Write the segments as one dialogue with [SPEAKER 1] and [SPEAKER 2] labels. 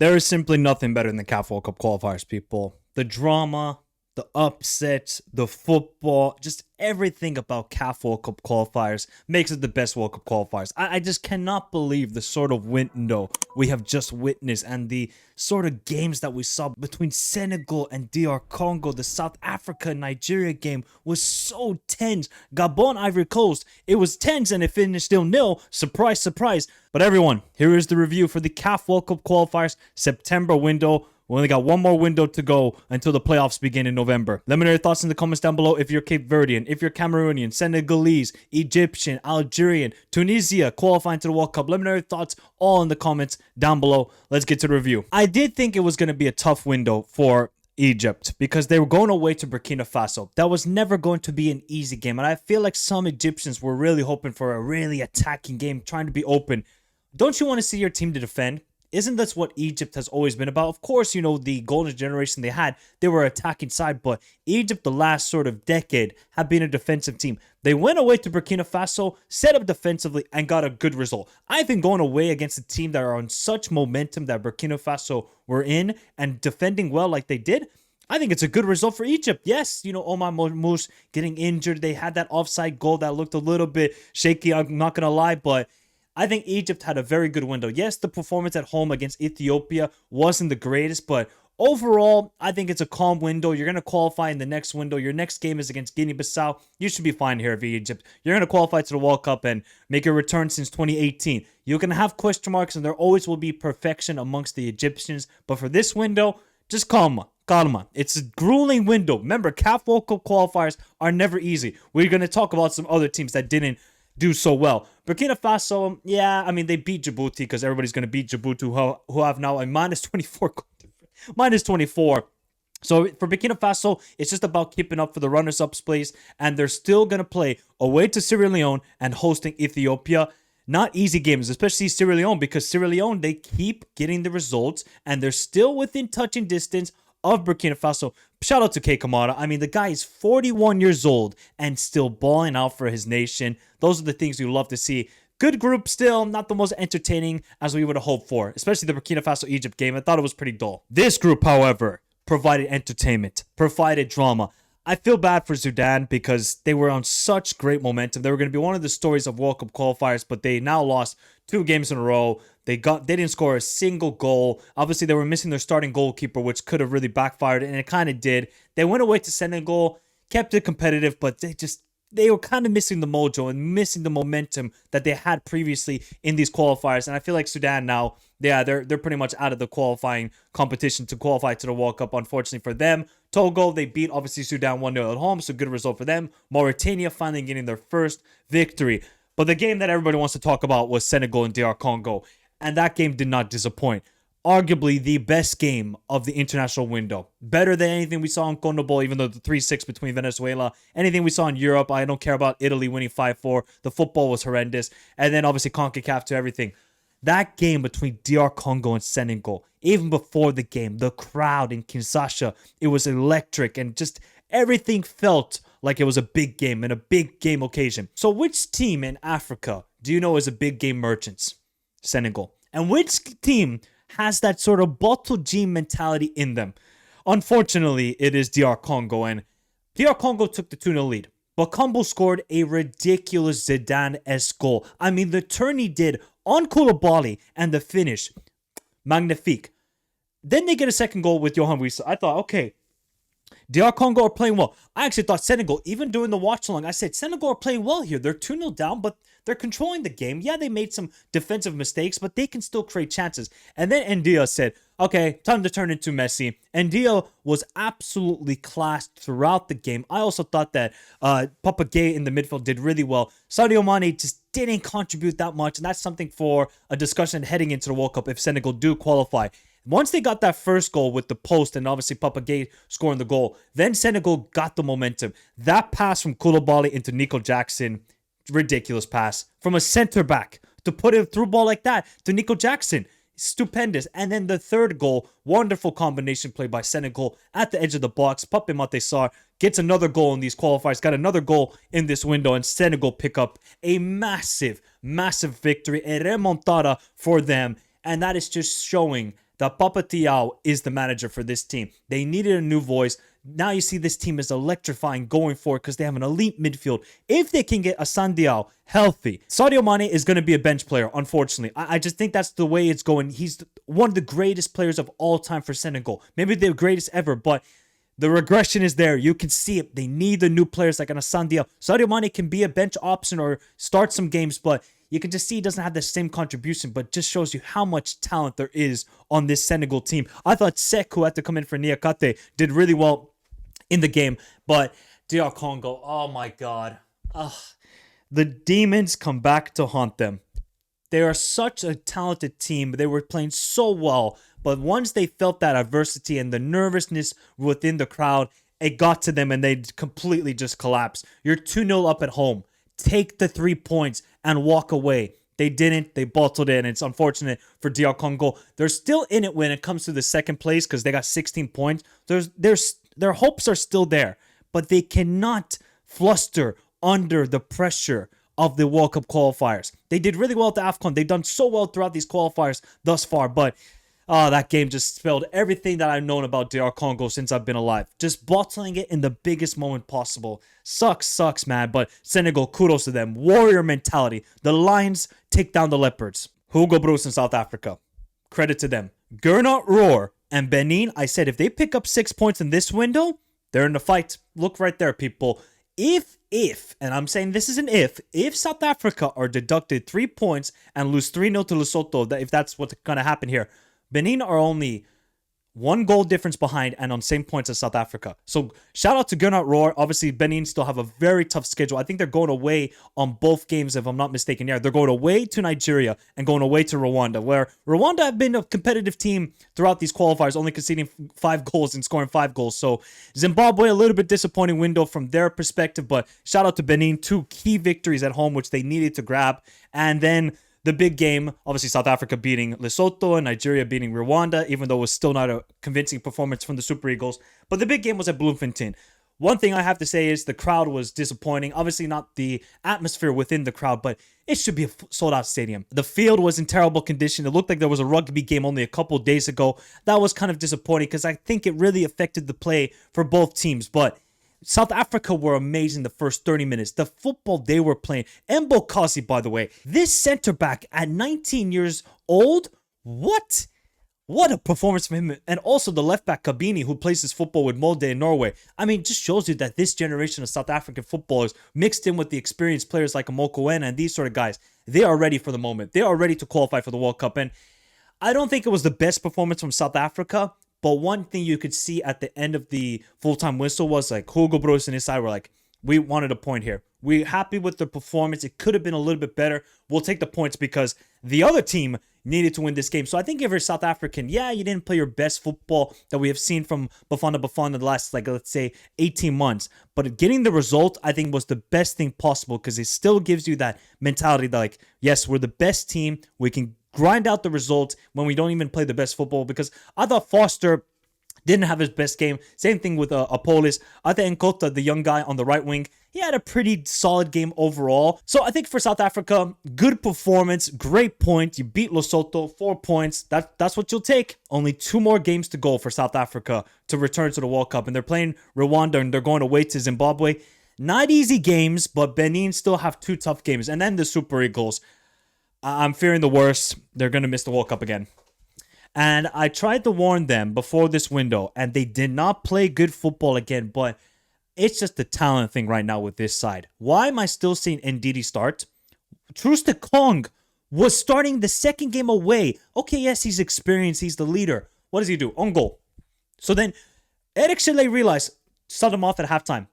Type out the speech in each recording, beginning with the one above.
[SPEAKER 1] There is simply nothing better than the CAF World Cup qualifiers, people. The drama, the upsets, the football, just everything about CAF World Cup qualifiers makes it the best World Cup qualifiers. I just cannot believe the sort of window we have just witnessed and the sort of games that we saw between Senegal and DR Congo. The South Africa Nigeria game was so tense. Gabon Ivory Coast, it was tense and it finished 0-0. Surprise, surprise. But everyone, here is the review for the CAF World Cup qualifiers September window. We only got one more window to go until the playoffs begin in November. Let me know your thoughts in the comments down below if you're Cape Verdean, if you're Cameroonian, Senegalese, Egyptian, Algerian, Tunisia qualifying to the World Cup. Let me know your thoughts all in the comments down below. Let's get to the review. I did think it was going to be a tough window for Egypt because they were going away to Burkina Faso. That was never going to be an easy game. And I feel like some Egyptians were really hoping for a really attacking game, trying to be open. Don't you want to see your team to defend? Isn't that what Egypt has always been about? Of course, you know, the golden generation they had, they were attacking side, but Egypt, the last sort of decade, have been a defensive team. They went away to Burkina Faso, set up defensively, and got a good result. I think going away against a team that are on such momentum that Burkina Faso were in and defending well like they did, I think it's a good result for Egypt. Yes, you know, Omar Mormouche getting injured. They had that offside goal that looked a little bit shaky, I'm not going to lie, but I think Egypt had a very good window. Yes, the performance at home against Ethiopia wasn't the greatest, but overall, I think it's a calm window. You're going to qualify in the next window. Your next game is against Guinea-Bissau. You should be fine here, Egypt. You're going to qualify to the World Cup and make a return since 2018. You're going to have question marks, and there always will be perfection amongst the Egyptians. But for this window, just calma. Calma. It's a grueling window. Remember, CAF World Cup qualifiers are never easy. We're going to talk about some other teams that didn't do so well. Burkina Faso, yeah, I mean, they beat Djibouti because everybody's going to beat Djibouti who have now a minus 24. Minus 24. So for Burkina Faso, it's just about keeping up for the runners-up place, and they're still going to play away to Sierra Leone and hosting Ethiopia. Not easy games, especially Sierra Leone, because Sierra Leone, they keep getting the results, and they're still within touching distance of Burkina Faso. Shout out to K. Kamara. I mean, the guy is 41 years old and still balling out for his nation. Those are the things you love to see. Good group still, not the most entertaining as we would have hoped for, especially the Burkina Faso-Egypt game. I thought it was pretty dull. This group, however, provided entertainment, provided drama. I feel bad for Sudan because they were on such great momentum. They were going to be one of the stories of World Cup qualifiers, but they now lost 2 games in a row. They didn't score a single goal. Obviously, they were missing their starting goalkeeper, which could have really backfired, and it kind of did. They went away to Senegal, kept it competitive, but they were kind of missing the mojo and missing the momentum that they had previously in these qualifiers. And I feel like Sudan now, yeah, they're pretty much out of the qualifying competition to qualify to the World Cup, unfortunately for them. Togo, they beat, obviously, Sudan 1-0 at home, so good result for them. Mauritania finally getting their first victory. But the game that everybody wants to talk about was Senegal and DR Congo, and that game did not disappoint. Arguably the best game of the international window. Better than anything we saw in CONMEBOL, even though the 3-6 between Venezuela. Anything we saw in Europe, I don't care about Italy winning 5-4. The football was horrendous. And then obviously CONCACAF to everything. That game between DR Congo and Senegal, even before the game, the crowd in Kinshasa, it was electric and just everything felt like it was a big game and a big game occasion. So which team in Africa do you know is a big game merchant? Senegal. And which team has that sort of bottle G mentality in them? Unfortunately, it is DR Congo, and DR Congo took the 2-0 lead. But Combo scored a ridiculous Zidane-esque goal. I mean, the turn he did on Koulibaly and the finish, magnifique. Then they get a second goal with Johan Wissa. I thought, okay, DR Congo are playing well. I actually thought Senegal, even during the watch-along, I said, Senegal are playing well here. They're 2-0 down, but they're controlling the game. Yeah, they made some defensive mistakes, but they can still create chances. And then Ndia said, okay, time to turn into Messi. Ndia was absolutely classed throughout the game. I also thought that Papa Gueye in the midfield did really well. Sadio Mane just didn't contribute that much, and that's something for a discussion heading into the World Cup if Senegal do qualify. Once they got that first goal with the post and obviously Papa Gueye scoring the goal, then Senegal got the momentum. That pass from Koulibaly into Nico Jackson, ridiculous pass. From a center back to put a through ball like that to Nico Jackson. Stupendous. And then the third goal, wonderful combination play by Senegal at the edge of the box. Pape Matar Sarr gets another goal in these qualifiers, got another goal in this window, and Senegal pick up a massive, massive victory, a remontada for them. And that is just showing that Papa Tiao is the manager for this team. They needed a new voice. Now you see this team is electrifying going forward because they have an elite midfield. If they can get a Sandiao healthy, Sadio Mane is going to be a bench player, unfortunately. I just think that's the way it's going. He's one of the greatest players of all time for Senegal. Maybe the greatest ever, but the regression is there. You can see it. They need the new players like an Asandia. Sadio Mane can be a bench option or start some games, but you can just see he doesn't have the same contribution, but just shows you how much talent there is on this Senegal team. I thought Sek, who had to come in for Niakate, did really well in the game, but DR Congo, oh my God. The demons come back to haunt them. They are such a talented team. They were playing so well, but once they felt that adversity and the nervousness within the crowd, it got to them and they completely just collapsed. You're 2-0 up at home. Take the 3 points and walk away. They didn't. They bottled it, and it's unfortunate for DR Congo. They're still in it when it comes to the second place because they got 16 points. Their hopes are still there, but they cannot fluster under the pressure of the World Cup qualifiers. They did really well at the AFCON. They've done so well throughout these qualifiers thus far, but that game just spelled everything that I've known about DR Congo since I've been alive. Just bottling it in the biggest moment possible. Sucks, man. But Senegal, kudos to them. Warrior mentality. The Lions take down the Leopards. Hugo Broos in South Africa. Credit to them. Gernot Rohr and Benin, I said if they pick up 6 points in this window, they're in the fight. Look right there, people. If, and I'm saying this is an if South Africa are deducted 3 points and lose 3-0 to Lesotho, if that's what's going to happen here, Benin are only 1 goal difference behind and on same points as South Africa. So shout out to Gernot Rohr. Obviously, Benin still have a very tough schedule. I think they're going away on both games, if I'm not mistaken. Yeah, they're going away to Nigeria and going away to Rwanda, where Rwanda have been a competitive team throughout these qualifiers, only conceding 5 goals and scoring 5 goals. So Zimbabwe, a little bit disappointing window from their perspective, but shout out to Benin. 2 key victories at home, which they needed to grab. And then the big game, obviously South Africa beating Lesotho and Nigeria beating Rwanda, even though it was still not a convincing performance from the Super Eagles. But the big game was at Bloemfontein. One thing I have to say is the crowd was disappointing. Obviously not the atmosphere within the crowd, but it should be a sold-out stadium. The field was in terrible condition. It looked like there was a rugby game only a couple days ago. That was kind of disappointing because I think it really affected the play for both teams. But South Africa were amazing the first 30 minutes. The football they were playing. Mbo Kasi, by the way, this center back at 19 years old, what a performance from him. And also the left back Kabini, who plays his football with Molde in Norway. I mean, just shows you that this generation of South African footballers, mixed in with the experienced players like Amokoena and these sort of guys, they are ready for the moment. They are ready to qualify for the World Cup. And I don't think it was the best performance from South Africa, but one thing you could see at the end of the full-time whistle was like Hugo Broos and his side were like, we wanted a point here. We're happy with the performance. It could have been a little bit better. We'll take the points because the other team needed to win this game. So I think if you're South African, yeah, you didn't play your best football that we have seen from Bafana the last, like, let's say 18 months. But getting the result, I think, was the best thing possible because it still gives you that mentality that, like, yes, we're the best team. We can grind out the result when we don't even play the best football, because I thought Foster didn't have his best game. Same thing with Apolis. I think Nkota, the young guy on the right wing, he had a pretty solid game overall. So I think for South Africa, good performance, great point. You beat Lesotho, 4 points. That's what you'll take. Only 2 more games to go for South Africa to return to the World Cup. And they're playing Rwanda and they're going away to Zimbabwe. Not easy games, but Benin still have 2 tough games. And then the Super Eagles. I'm fearing the worst. They're going to miss the World Cup again. And I tried to warn them before this window, and they did not play good football again, but it's just the talent thing right now with this side. Why am I still seeing Ndidi start? Truste Kong was starting the second game away. Okay, yes, he's experienced. He's the leader. What does he do? On goal. So then Eric Chile realized, subbed him off at halftime.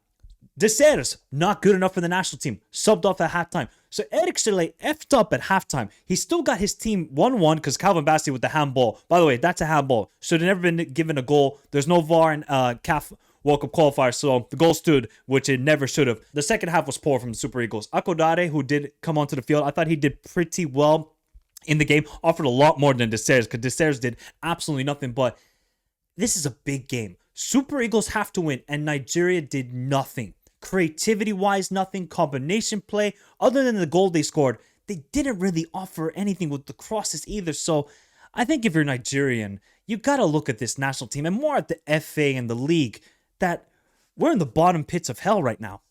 [SPEAKER 1] De Serres, not good enough for the national team. Subbed off at halftime. So Eric Chile effed up at halftime. He still got his team 1-1 because Calvin Bassey with the handball. By the way, that's a handball. Should have never been given a goal. There's no VAR in CAF World Cup qualifier, so the goal stood, which it never should have. The second half was poor from the Super Eagles. Akodare, who did come onto the field, I thought he did pretty well in the game. Offered a lot more than De Serres because De Serres did absolutely nothing. But this is a big game. Super Eagles have to win, and Nigeria did nothing. Creativity-wise, nothing. Combination play, other than the goal they scored, they didn't really offer anything with the crosses either. So I think if you're Nigerian, you got to look at this national team and more at the FA and the league that we're in the bottom pits of hell right now.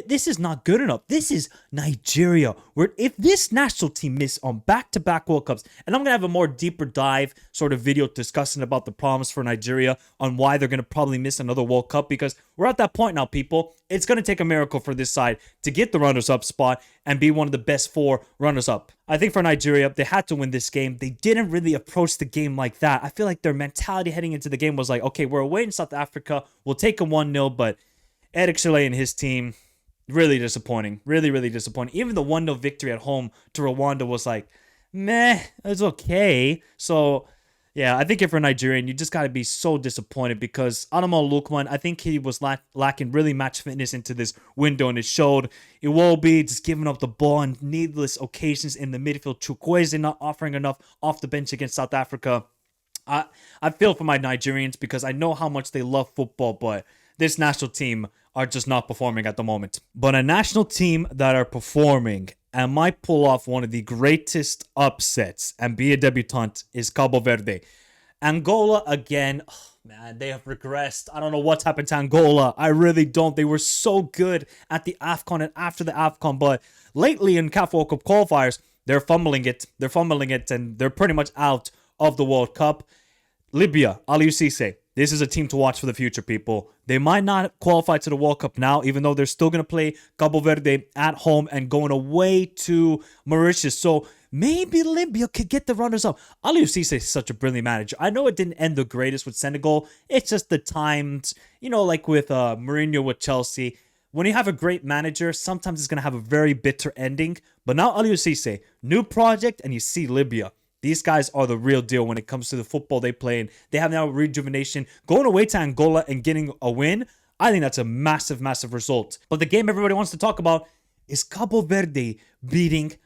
[SPEAKER 1] This is not good enough. This is Nigeria. If this national team miss on back-to-back World Cups, and I'm going to have a more deeper dive sort of video discussing about the problems for Nigeria on why they're going to probably miss another World Cup, because we're at that point now, people. It's going to take a miracle for this side to get the runners-up spot and be one of the best 4 runners-up. I think for Nigeria, they had to win this game. They didn't really approach the game like that. I feel like their mentality heading into the game was like, okay, we're away in South Africa. We'll take a 1-0, but Eric Chile and his team, really disappointing. Really, really disappointing. Even the 1-0 victory at home to Rwanda was like, meh, it's okay. So, yeah, I think if you're Nigerian, you just got to be so disappointed because Adamal Lukman, I think he was lacking really match fitness into this window, and it showed. Iwobi just giving up the ball on needless occasions in the midfield. Chukwueze not offering enough off the bench against South Africa. I feel for my Nigerians because I know how much they love football, but this national team are just not performing at the moment. But a national team that are performing and might pull off one of the greatest upsets and be a debutant is Cabo Verde. Angola, again, oh man, they have regressed. I don't know what's happened to Angola. I really don't. They were so good at the AFCON and after the AFCON, but lately in CAF World Cup qualifiers, they're fumbling it. And they're pretty much out of the World Cup. Libya, Aliou Cisse. This is a team to watch for the future, people. They might not qualify to the World Cup now, even though they're still going to play Cabo Verde at home and going away to Mauritius. So maybe Libya could get the runners-up. Aliou Cisse is such a brilliant manager. I know it didn't end the greatest with Senegal. It's just the times, like with Mourinho with Chelsea. When you have a great manager, sometimes it's going to have a very bitter ending. But now Aliou Cisse, new project, and you see Libya. These guys are the real deal when it comes to the football they play, and they have now rejuvenation. Going away to Angola and getting a win, I think that's a massive, massive result. But the game everybody wants to talk about is Cabo Verde beating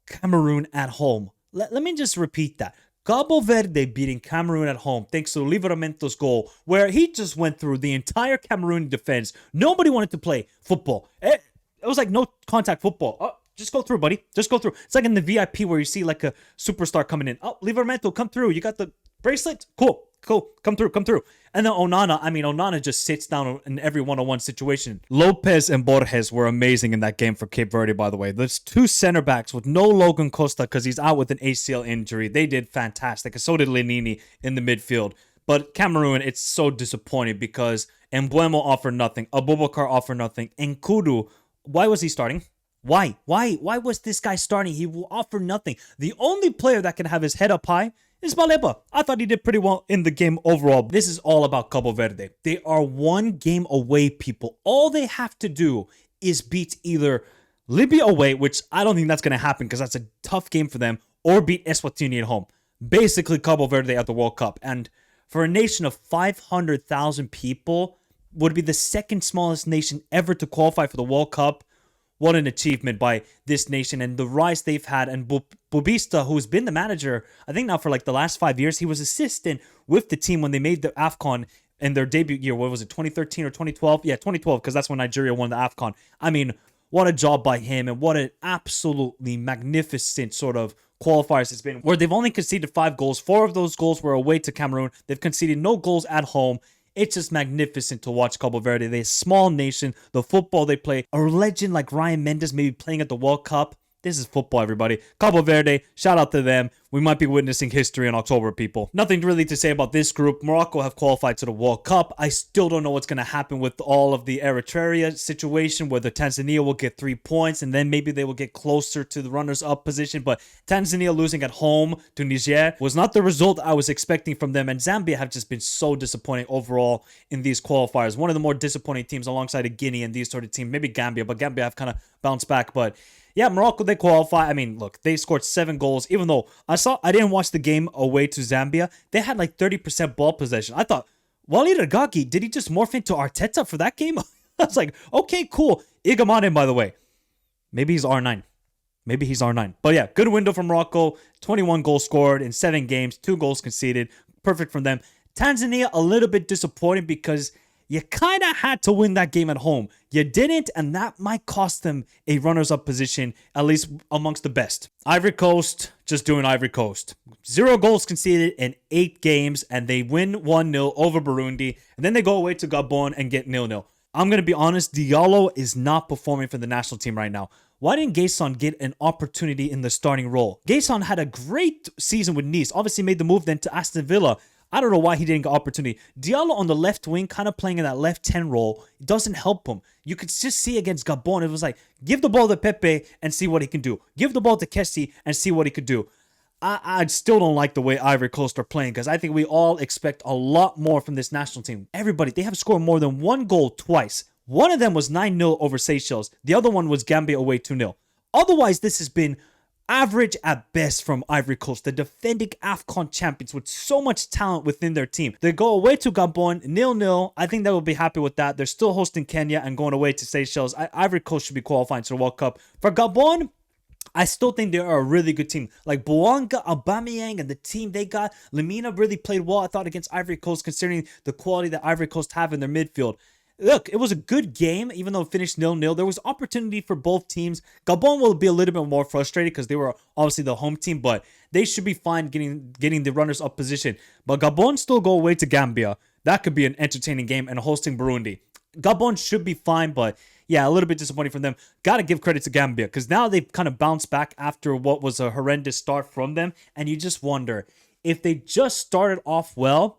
[SPEAKER 1] Cameroon at home. Let me just repeat that. Cabo Verde beating Cameroon at home thanks to Livramento's goal, where he just went through the entire Cameroon defense. Nobody wanted to play football. It was like no contact football. Just go through, buddy. Just go through. It's like in the VIP where you see like a superstar coming in. Oh, Livramento, come through. You got the bracelet? Cool. Come through. And then Onana just sits down in every one-on-one situation. Lopez and Borges were amazing in that game for Cape Verde, by the way. There's 2 center backs with no Logan Costa because he's out with an ACL injury. They did fantastic. So did Lenini in the midfield. But Cameroon, it's so disappointing because Embuemo offered nothing. Abubakar offered nothing. Nkudu, why was he starting? Why was this guy starting? He will offer nothing. The only player that can have his head up high is Baleba. I thought he did pretty well in the game overall. This is all about Cabo Verde. They are 1 game away, people. All they have to do is beat either Libya away, which I don't think that's going to happen because that's a tough game for them, or beat Eswatini at home. Basically, Cabo Verde at the World Cup. And for a nation of 500,000 people, would be the second smallest nation ever to qualify for the World Cup. What an achievement by this nation and the rise they've had. And Bubista, who's been the manager, I think now for like the last 5 years, he was assistant with the team when they made the AFCON in their debut year. What was it, 2013 or 2012? Yeah, 2012, because that's when Nigeria won the AFCON. I mean, what a job by him and what an absolutely magnificent sort of qualifiers it's been, where they've only conceded 5 goals. 4 of those goals were away to Cameroon. They've conceded no goals at home. It's just magnificent to watch Cabo Verde. They're a small nation. The football they play. A legend like Ryan Mendes maybe playing at the World Cup. This is football, everybody. Cabo Verde, shout out to them. We might be witnessing history in October, people. Nothing really to say about this group. Morocco have qualified to the World Cup. I still don't know what's going to happen with all of the Eritrea situation, whether Tanzania will get 3 points and then maybe they will get closer to the runners-up position. But Tanzania losing at home to Niger was not the result I was expecting from them. And Zambia have just been so disappointing overall in these qualifiers. One of the more disappointing teams alongside of Guinea and these sort of teams. Maybe Gambia, but Gambia have kind of bounced back. But yeah, Morocco, they qualify. I mean, look, they scored 7 goals, even though I didn't watch the game away to Zambia. They had like 30% ball possession. I thought, Walid Agagi, did he just morph into Arteta for that game? I was like, okay, cool. Igamane, by the way, maybe he's R9. But yeah, good window from Morocco. 21 goals scored in 7 games, 2 goals conceded. Perfect from them. Tanzania, a little bit disappointing because You kind of had to win that game at home. You didn't, and that might cost them a runners-up position, at least amongst the best. Ivory Coast, just doing Ivory Coast. 0 goals conceded in 8 games, and they win 1-0 over Burundi, and then they go away to Gabon and get 0-0. I'm going to be honest, Diallo is not performing for the national team right now. Why didn't Gason get an opportunity in the starting role? Gason had a great season with Nice. Obviously made the move then to Aston Villa. I don't know why he didn't get opportunity. Diallo on the left wing, kind of playing in that left 10 role, doesn't help him. You could just see against Gabon, it was like, give the ball to Pepe and see what he can do. Give the ball to Kessie and see what he could do. I still don't like the way Ivory Coast are playing because I think we all expect a lot more from this national team. Everybody, they have scored more than 1 goal twice. One of them was 9-0 over Seychelles. The other one was Gambia away 2-0. Otherwise, this has been average at best from Ivory Coast, the defending AFCON champions with so much talent within their team. They go away to Gabon, 0-0. I think they will be happy with that. They're still hosting Kenya and going away to Seychelles. Ivory Coast should be qualifying to the World Cup. For Gabon, I still think they are a really good team. Like Boanga, Aubameyang, and the team they got. Lemina really played well, I thought, against Ivory Coast, considering the quality that Ivory Coast have in their midfield. Look, it was a good game, even though it finished 0-0. There was opportunity for both teams. Gabon will be a little bit more frustrated because they were obviously the home team, but they should be fine getting the runners-up position. But Gabon still go away to Gambia. That could be an entertaining game, and hosting Burundi. Gabon should be fine, but yeah, a little bit disappointing from them. Got to give credit to Gambia because now they've kind of bounced back after what was a horrendous start from them, and you just wonder, if they just started off well,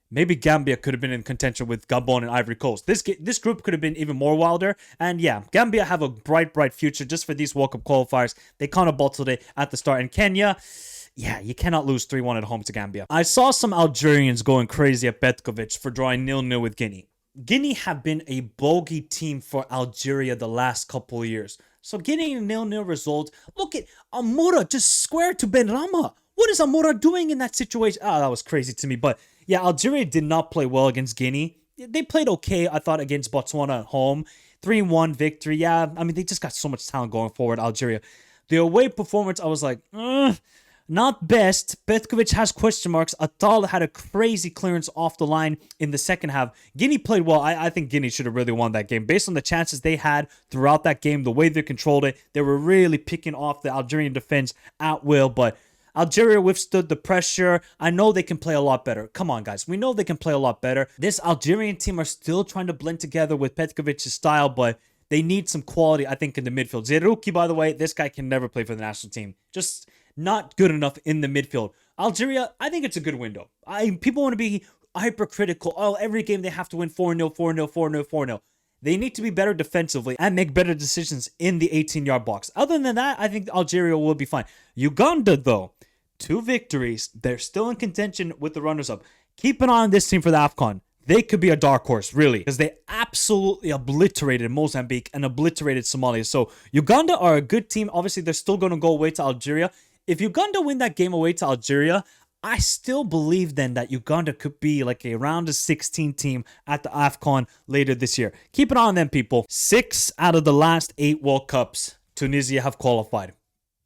[SPEAKER 1] maybe Gambia could have been in contention with Gabon and Ivory Coast. This group could have been even more wilder. And yeah, Gambia have a bright future just for these World Cup qualifiers. They kind of bottled it at the start. And Kenya, yeah, you cannot lose 3-1 at home to Gambia. I saw some Algerians going crazy at Petkovic for drawing 0-0 with Guinea. Guinea have been a bogey team for Algeria the last couple of years. So getting a 0-0 result, look at Amoura just square to Benrahma. What is Amoura doing in that situation? Oh, that was crazy to me. But yeah, Algeria did not play well against Guinea. They played okay, I thought, against Botswana at home. 3-1 victory. Yeah, I mean, they just got so much talent going forward, Algeria. The away performance, I was like, not best. Petkovic has question marks. Atal had a crazy clearance off the line in the second half. Guinea played well. I think Guinea should have really won that game. Based on the chances they had throughout that game, the way they controlled it, they were really picking off the Algerian defense at will, but Algeria withstood the pressure. I know they can play a lot better. Come on, guys. We know they can play a lot better. This Algerian team are still trying to blend together with Petkovic's style, but they need some quality, I think, in the midfield. Zerouki, by the way, this guy can never play for the national team. Just not good enough in the midfield. Algeria, I think it's a good window. People want to be hypercritical. Oh, every game they have to win 4-0, 4-0, 4-0, 4-0. They need to be better defensively and make better decisions in the 18-yard box. Other than that, I think Algeria will be fine. Uganda, though, 2 victories. They're still in contention with the runners-up. Keep an eye on this team for the AFCON. They could be a dark horse, really, because they absolutely obliterated Mozambique and obliterated Somalia. So Uganda are a good team. Obviously, they're still going to go away to Algeria. If Uganda win that game away to Algeria, I still believe then that Uganda could be like a round of 16 team at the AFCON later this year. Keep an eye on them, people. 6 out of the last 8 World Cups, Tunisia have qualified.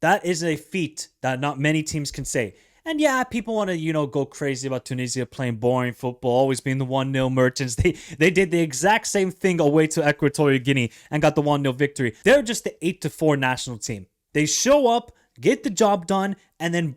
[SPEAKER 1] That is a feat that not many teams can say. And yeah, people want to, go crazy about Tunisia playing boring football, always being the 1-0 merchants. They did the exact same thing away to Equatorial Guinea and got the 1-0 victory. They're just the 8-4 national team. They show up, get the job done, and then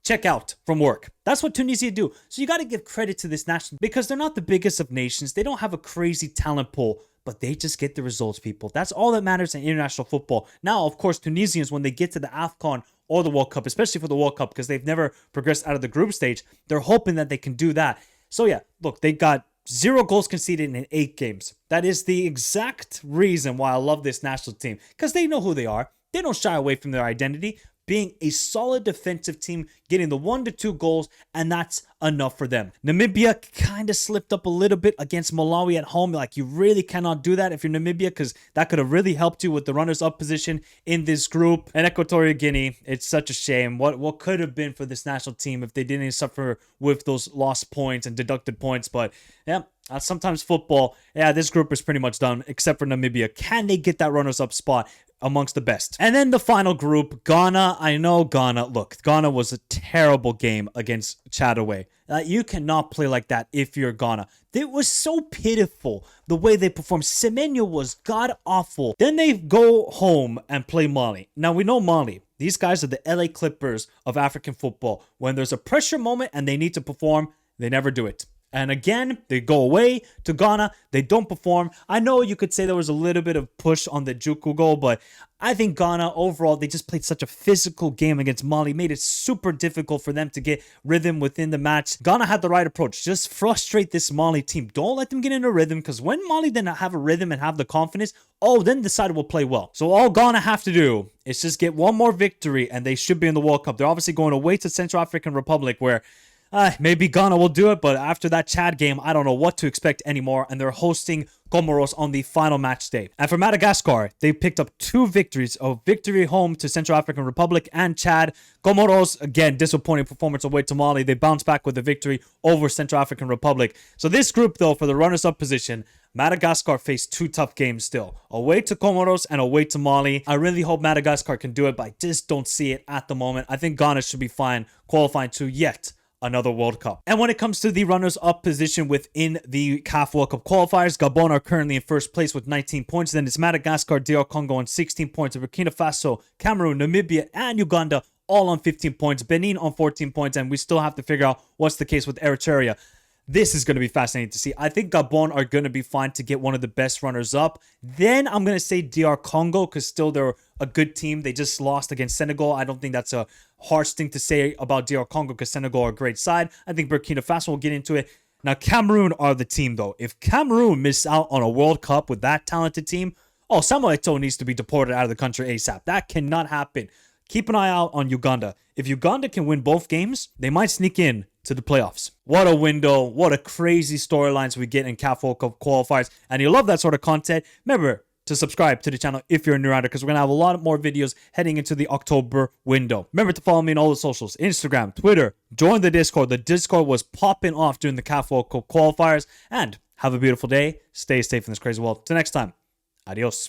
[SPEAKER 1] check out from work. That's what Tunisia do. So you got to give credit to this national because they're not the biggest of nations. They don't have a crazy talent pool, but they just get the results, people. That's all that matters in international football. Now, of course, Tunisians, when they get to the AFCON or the World Cup, especially for the World Cup, because they've never progressed out of the group stage, they're hoping that they can do that. So yeah, look, they got 0 goals conceded in 8 games. That is the exact reason why I love this national team, because they know who they are. They don't shy away from their identity, being a solid defensive team, getting the 1 to 2 goals, and that's enough for them. Namibia kind of slipped up a little bit against Malawi at home. Like, you really cannot do that if you're Namibia, because that could have really helped you with the runners-up position in this group. And Equatorial Guinea, it's such a shame. What could have been for this national team if they didn't suffer with those lost points and deducted points. But yeah, sometimes football, yeah, this group is pretty much done, except for Namibia. Can they get that runners-up spot? amongst the best. And then the final group, Ghana. I know Ghana. Look, Ghana was a terrible game against Chad away. You cannot play like that if you're Ghana. It was so pitiful the way they performed. Semenyo was god-awful. Then they go home and play Mali. Now, we know Mali. These guys are the LA Clippers of African football. When there's a pressure moment and they need to perform, they never do it. And again, they go away to Ghana. They don't perform. I know you could say there was a little bit of push on the Juku goal, but I think Ghana, overall, they just played such a physical game against Mali. Made it super difficult for them to get rhythm within the match. Ghana had the right approach. Just frustrate this Mali team. Don't let them get into rhythm, because when Mali didn't have a rhythm and have the confidence, then the side will play well. So all Ghana have to do is just get one more victory, and they should be in the World Cup. They're obviously going away to Central African Republic, where maybe Ghana will do it, but after that Chad game, I don't know what to expect anymore, and they're hosting Comoros on the final match day. And for Madagascar, they picked up 2 victories, a victory home to Central African Republic and Chad. Comoros, again, disappointing performance away to Mali. They bounced back with a victory over Central African Republic. So this group, though, for the runners-up position, Madagascar faced 2 tough games still. Away to Comoros and away to Mali. I really hope Madagascar can do it, but I just don't see it at the moment. I think Ghana should be fine qualifying to yet another World Cup. And when it comes to the runners-up position within the CAF World Cup qualifiers, Gabon are currently in first place with 19 points. Then it's Madagascar, DR Congo on 16 points. Burkina Faso, Cameroon, Namibia, and Uganda all on 15 points. Benin on 14 points. And we still have to figure out what's the case with Eritrea. This is going to be fascinating to see. I think Gabon are going to be fine to get one of the best runners-up. Then I'm going to say DR Congo, because still they're a good team. They just lost against Senegal. I don't think that's a harsh thing to say about DR Congo, because Senegal are a great side. I think Burkina Faso will get into it. Now, Cameroon are the team, though. If Cameroon miss out on a World Cup with that talented team, Samuel Eto'o needs to be deported out of the country ASAP. That cannot happen. Keep an eye out on Uganda. If Uganda can win both games, they might sneak in to the playoffs. What a window. What a crazy storylines we get in CAF World Cup qualifiers. And you love that sort of content, remember to subscribe to the channel if you're a new rider, because we're going to have a lot more videos heading into the October window. Remember to follow me on all the socials, Instagram, Twitter, join the Discord. The Discord was popping off during the CAF World Cup qualifiers. And have a beautiful day. Stay safe in this crazy world. Till next time. Adios.